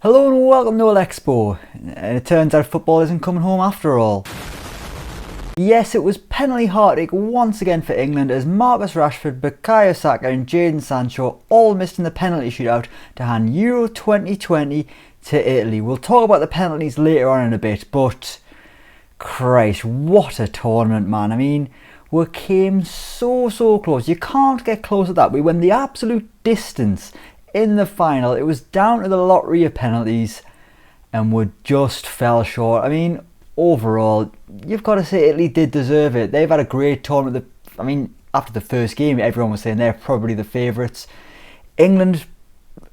Hello and welcome to Elecspo. And it turns out football isn't coming home after all. Yes, it was penalty heartache once again for England as Marcus Rashford, Bukayo Saka and Jadon Sancho all missed in the penalty shootout to hand Euro 2020 to Italy. We'll talk about the penalties later on in a bit, but Christ, what a tournament, man. I mean, we came so close. You can't get close to that. We went the absolute distance in the final. It was down to the lottery of penalties and we just fell short. I mean, overall, you've got to say Italy did deserve it. They've had a great tournament. I mean, after the first game, everyone was saying they're probably the favourites. England,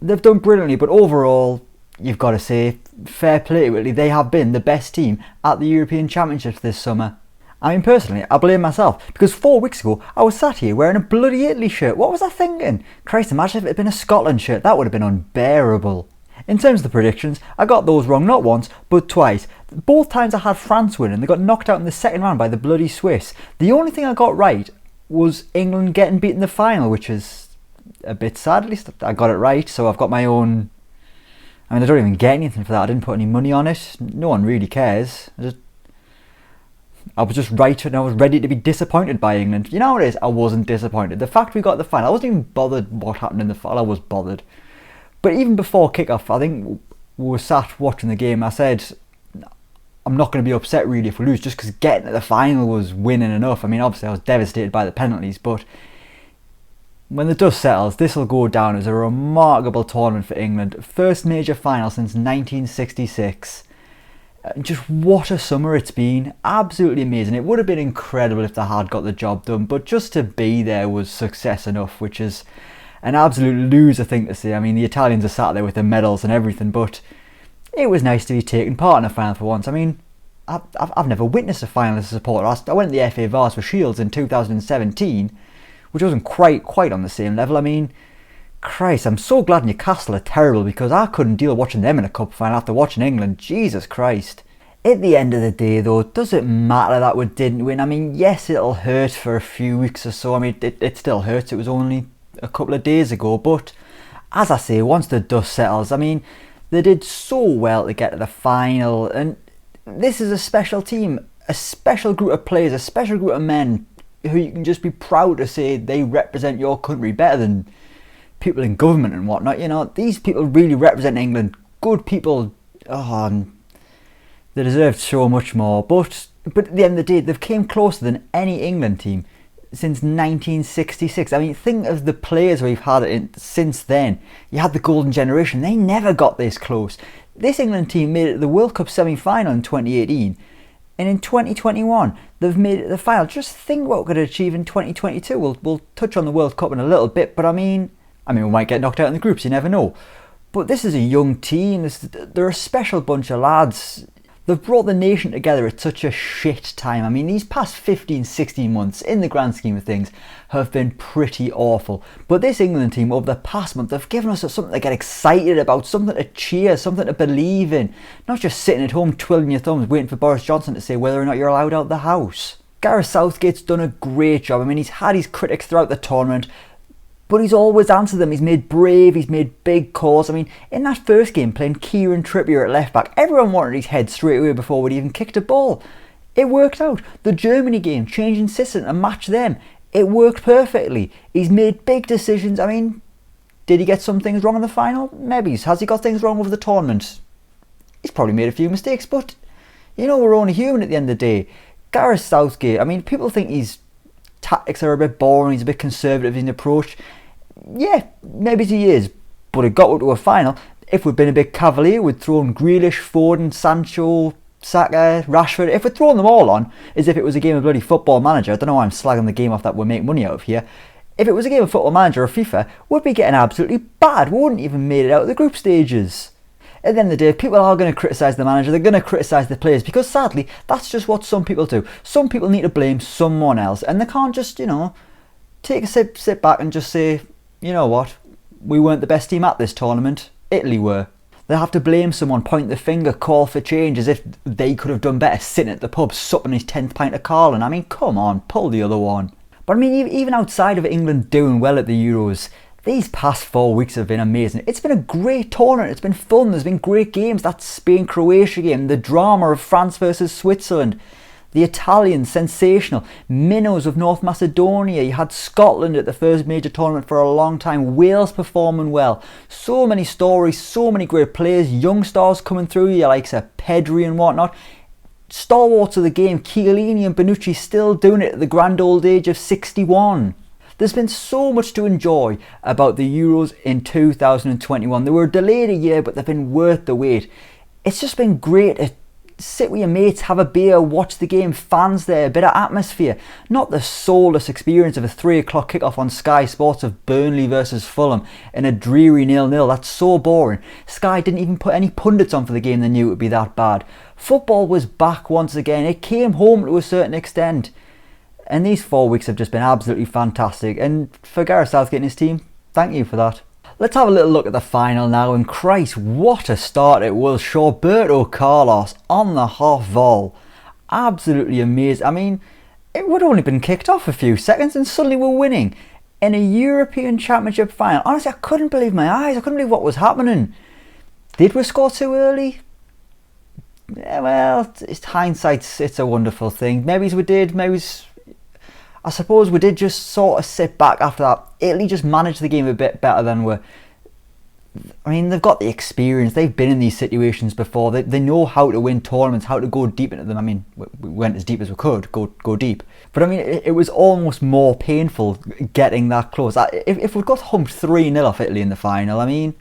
they've done brilliantly, but overall, you've got to say fair play to Italy. They have been the best team at the European Championships this summer. I mean, personally, I blame myself, because 4 weeks ago, I was sat here wearing a bloody Italy shirt. What was I thinking? Christ, imagine if it had been a Scotland shirt. That would have been unbearable. In terms of the predictions, I got those wrong not once, but twice. Both times I had France winning. They got knocked out in the second round by the bloody Swiss. The only thing I got right was England getting beaten in the final, which is a bit sad. At least I got it right, so I've got my own... I mean, I don't even get anything for that. I didn't put any money on it. No one really cares. I was just right and I was ready to be disappointed by England. You know what it is? I wasn't disappointed. The fact we got the final, I wasn't even bothered what happened in the final. I was bothered. But even before kick-off, I think we were sat watching the game. I said, I'm not going to be upset really if we lose, just because getting to the final was winning enough. I mean, obviously I was devastated by the penalties, but when the dust settles, this will go down as a remarkable tournament for England. First major final since 1966. Just what a summer it's been. Absolutely amazing. It would have been incredible if they had got the job done, but just to be there was success enough, which is an absolute loser thing to say. I mean, the Italians are sat there with their medals and everything, but it was nice to be taking part in a final for once. I mean, I've never witnessed a final as a supporter. I went to the FA Vars for Shields in 2017, which wasn't quite on the same level. I mean, Christ, I'm so glad Newcastle are terrible, because I couldn't deal watching them in a cup final after watching England. Jesus Christ. At the end of the day though, does it matter that we didn't win? I mean, yes, it'll hurt for a few weeks or so. I mean, it still hurts. It was only a couple of days ago, but as I say, once the dust settles, I mean, they did so well to get to the final, and this is a special team, a special group of players, a special group of men who you can just be proud to say they represent your country better than people in government and whatnot. You know, these people really represent England. Good people. They deserve so much more. But at the end of the day, they've came closer than any England team since 1966. I mean, think of the players we've had since then. You had the golden generation. They never got this close. This England team made it to the World Cup semi-final in 2018. And in 2021, they've made it to the final. Just think what we could achieve in 2022. We'll touch on the World Cup in a little bit, but I mean, we might get knocked out in the groups, you never know. But this is a young team. They're a special bunch of lads. They've brought the nation together at such a shit time. I mean, these past 15, 16 months, in the grand scheme of things, have been pretty awful. But this England team, over the past month, they've given us something to get excited about, something to cheer, something to believe in. Not just sitting at home twiddling your thumbs, waiting for Boris Johnson to say whether or not you're allowed out the house. Gareth Southgate's done a great job. I mean, he's had his critics throughout the tournament, but he's always answered them. He's made brave, he's made big calls. I mean, in that first game, playing Kieran Trippier at left back, everyone wanted his head straight away before we'd even kicked a ball. It worked out. The Germany game, changing system and match them, it worked perfectly. He's made big decisions. I mean, did he get some things wrong in the final? Maybe. Has he got things wrong over the tournament? He's probably made a few mistakes, but, you know, we're only human at the end of the day. Gareth Southgate, I mean, people think his tactics are a bit boring, he's a bit conservative in his approach. Yeah, maybe he is, but it got to a final. If we'd been a bit cavalier, we'd thrown Grealish, Foden, Sancho, Saka, Rashford. If we'd thrown them all on, as if it was a game of bloody Football Manager, I don't know why I'm slagging the game off that we make money out of here. If it was a game of Football Manager or FIFA, we'd be getting absolutely bad. We wouldn't even made it out of the group stages. At the end of the day, people are going to criticise the manager, they're going to criticise the players, because sadly, that's just what some people do. Some people need to blame someone else, and they can't just, you know, take a sit back and just say, you know what, we weren't the best team at this tournament, Italy were. They have to blame someone, point the finger, call for change, as if they could have done better sitting at the pub, supping his 10th pint of Carlin. I mean, come on, pull the other one. But I mean, even outside of England doing well at the Euros, These past 4 weeks have been amazing. It's been a great tournament. It's been fun. There's been great games. That Spain-Croatia game, the drama of France versus Switzerland, the Italians, sensational. Minnows of North Macedonia. You had Scotland at the first major tournament for a long time. Wales performing well. So many stories, so many great players. Young stars coming through, you like Pedri and whatnot. Stalwarts of the game, Chiellini and Bonucci still doing it at the grand old age of 61. There's been so much to enjoy about the Euros in 2021. They were delayed a year, but they've been worth the wait. It's just been great to sit with your mates, have a beer, watch the game, fans there, a bit of atmosphere. Not the soulless experience of a 3 o'clock kickoff on Sky Sports of Burnley versus Fulham in a dreary 0-0. That's so boring. Sky didn't even put any pundits on for the game they knew it would be that bad. Football was back once again. It came home to a certain extent. And these 4 weeks have just been absolutely fantastic. And for Gareth Southgate and his team, thank you for that. Let's have a little look at the final now. And Christ, what a start it was. Roberto Carlos on the half volley. Absolutely amazing. I mean, it would have only been kicked off a few seconds and suddenly we're winning in a European Championship final. Honestly, I couldn't believe my eyes. I couldn't believe what was happening. Did we score too early? Yeah, well, it's hindsight. It's a wonderful thing. Maybe we did. I suppose we did just sort of sit back after that. Italy just managed the game a bit better than we. I mean, they've got the experience. They've been in these situations before. They know how to win tournaments, how to go deep into them. I mean, we went as deep as we could, go deep. But I mean, it was almost more painful getting that close. If we'd got humped 3-0 off Italy in the final, I mean,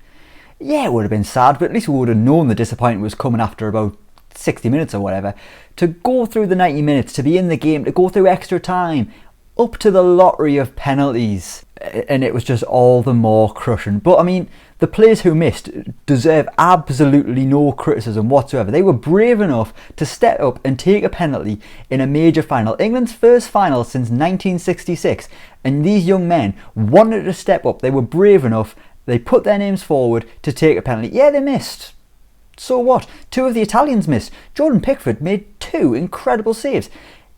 yeah, it would have been sad, but at least we would have known the disappointment was coming after about 60 minutes or whatever. To go through the 90 minutes, to be in the game, to go through extra time, up to the lottery of penalties, and it was just all the more crushing. But I mean, the players who missed deserve absolutely no criticism whatsoever. They were brave enough to step up and take a penalty in a major final, England's first final since 1966, and these young men wanted to step up. They were brave enough. They put their names forward to take a penalty. Yeah, they missed. So what? 2 of the Italians missed. Jordan Pickford made 2 incredible saves.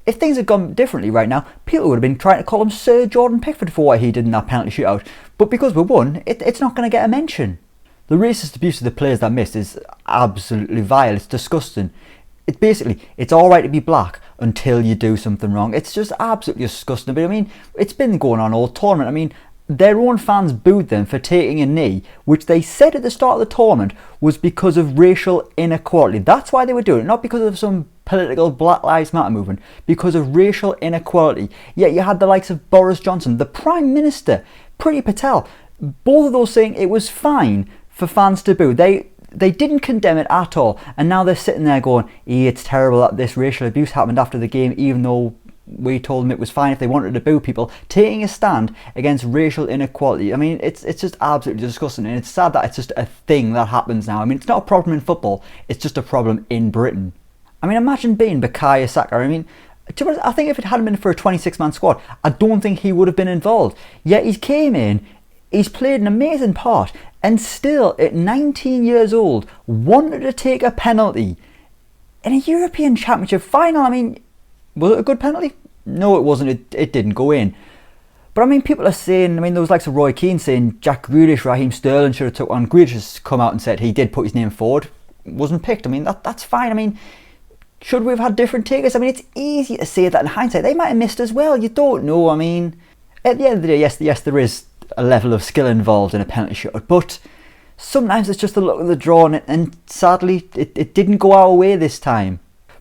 If things had gone differently right now, people would have been trying to call him Sir Jordan Pickford for what he did in that penalty shootout. But because we won, it's not going to get a mention. The racist abuse of the players that missed is absolutely vile. It's disgusting. It's alright to be black until you do something wrong. It's just absolutely disgusting. But I mean, it's been going on all tournament. I mean, their own fans booed them for taking a knee, which they said at the start of the tournament was because of racial inequality. That's why they were doing it, not because of some political Black Lives Matter movement, because of racial inequality. Yet you had the likes of Boris Johnson, the Prime Minister, Priti Patel, both of those saying it was fine for fans to boo. They didn't condemn it at all, and now they're sitting there going, it's terrible that this racial abuse happened after the game, even though we told them it was fine if they wanted to boo people, taking a stand against racial inequality. I mean, it's just absolutely disgusting, and it's sad that it's just a thing that happens now. I mean, it's not a problem in football, it's just a problem in Britain. I mean, imagine being Bukayo Saka. I mean, I think if it hadn't been for a 26-man squad, I don't think he would have been involved. Yet he came in, he's played an amazing part, and still, at 19 years old, wanted to take a penalty in a European Championship final. I mean, was it a good penalty? No, it wasn't. It didn't go in. But I mean, people are saying, I mean, there was likes of Roy Keane saying Jack Grealish, Raheem Sterling should have took on. Grealish has come out and said he did put his name forward, wasn't picked. I mean, that's fine. I mean, should we have had different takers? I mean, it's easy to say that in hindsight. They might have missed as well. You don't know. I mean, at the end of the day, yes, there is a level of skill involved in a penalty shot, but sometimes it's just the luck of the draw, and sadly, it didn't go our way this time.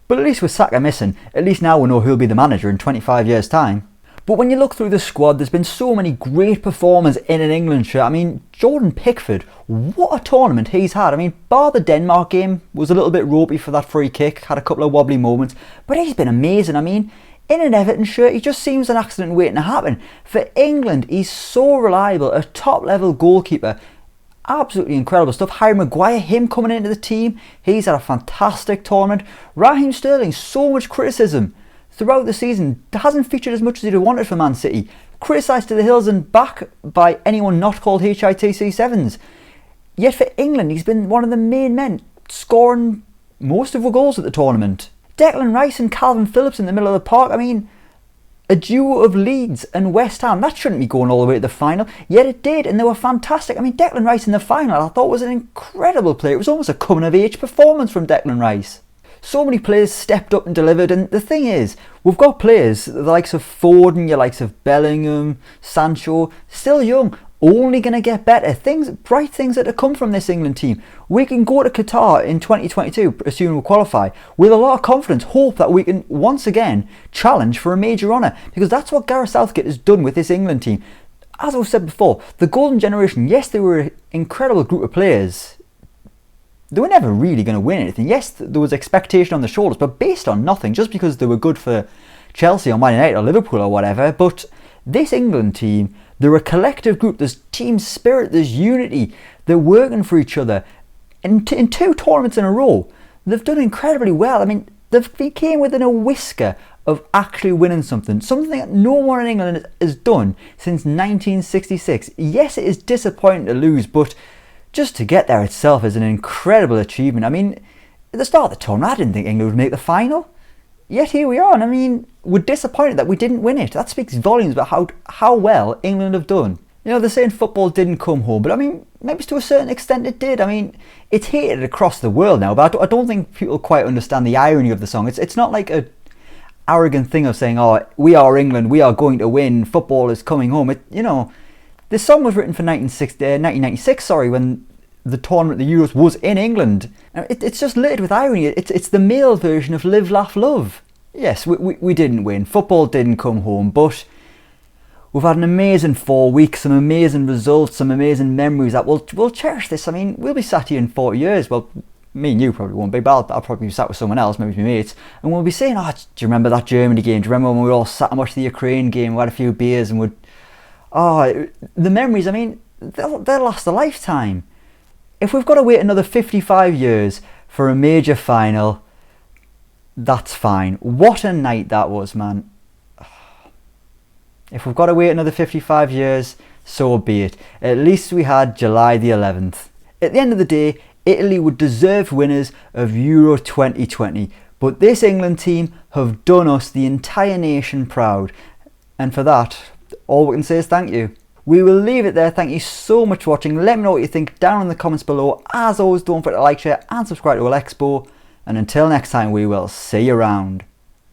But at least with Saka missing, at least now we know who'll be the manager in 25 years' time. But when you look through the squad, there's been so many great performers in an England shirt. I mean, Jordan Pickford, what a tournament he's had. I mean, bar the Denmark game, was a little bit ropey for that free kick, had a couple of wobbly moments, but he's been amazing. I mean, in an Everton shirt, he just seems an accident waiting to happen. For England, he's so reliable, a top-level goalkeeper. Absolutely incredible stuff. Harry Maguire, him coming into the team, he's had a fantastic tournament. Raheem Sterling, so much criticism throughout the season, hasn't featured as much as he'd have wanted for Man City. Criticised to the hills and back by anyone not called HITC7s. Yet for England, he's been one of the main men, scoring most of the goals at the tournament. Declan Rice and Calvin Phillips in the middle of the park. I mean, A duo of Leeds and West Ham. That shouldn't be going all the way to the final, yet it did, and they were fantastic. I mean, Declan Rice in the final I thought was an incredible play. It was almost a coming of age performance from Declan Rice. So many players stepped up and delivered, and the thing is, we've got players, the likes of Foden, your likes of Bellingham, Sancho, still young, only going to get better. Bright things that have come from this England team. We can go to Qatar in 2022, assuming we qualify, with a lot of confidence, hope that we can once again challenge for a major honour, because that's what Gareth Southgate has done with this England team. As I've said before, the golden generation, yes, they were an incredible group of players. They were never really going to win anything. Yes, there was expectation on the shoulders, but based on nothing, just because they were good for Chelsea or Man United or Liverpool or whatever. But this England team, they're a collective group. There's team spirit, there's unity. They're working for each other. And in 2 tournaments in a row, they've done incredibly well. I mean, they came within a whisker of actually winning something that no one in England has done since 1966. Yes, it is disappointing to lose, but just to get there itself is an incredible achievement. I mean, at the start of the tournament, I didn't think England would make the final. Yet here we are, and I mean, we're disappointed that we didn't win it. That speaks volumes about how well England have done. You know, they're saying football didn't come home, but I mean, maybe to a certain extent it did. I mean, it's hated across the world now, but I don't think people quite understand the irony of the song. It's not like a arrogant thing of saying, oh, we are England, we are going to win, football is coming home. This song was written for 1996, when the tournament, the Euros, was in England. It's just littered with irony. It's the male version of Live, Laugh, Love. Yes, we didn't win. Football didn't come home, but we've had an amazing 4 weeks, some amazing results, some amazing memories that we'll cherish this. I mean, we'll be sat here in 40 years. Well, me and you probably won't be, but I'll probably be sat with someone else, maybe my mates, and we'll be saying, oh, do you remember that Germany game? Do you remember when we all sat and watched the Ukraine game, we had a few beers and the memories, I mean, they'll last a lifetime. If we've got to wait another 55 years for a major final, that's fine. What a night that was, man. If we've got to wait another 55 years, so be it. At least we had July the 11th. At the end of the day, Italy were deserved winners of Euro 2020. But this England team have done us, the entire nation, proud. And for that, all we can say is thank you. We will leave it there. Thank you so much for watching. Let me know what you think down in the comments below. As always, don't forget to like, share and subscribe to Elecspo. And until next time, we will see you around.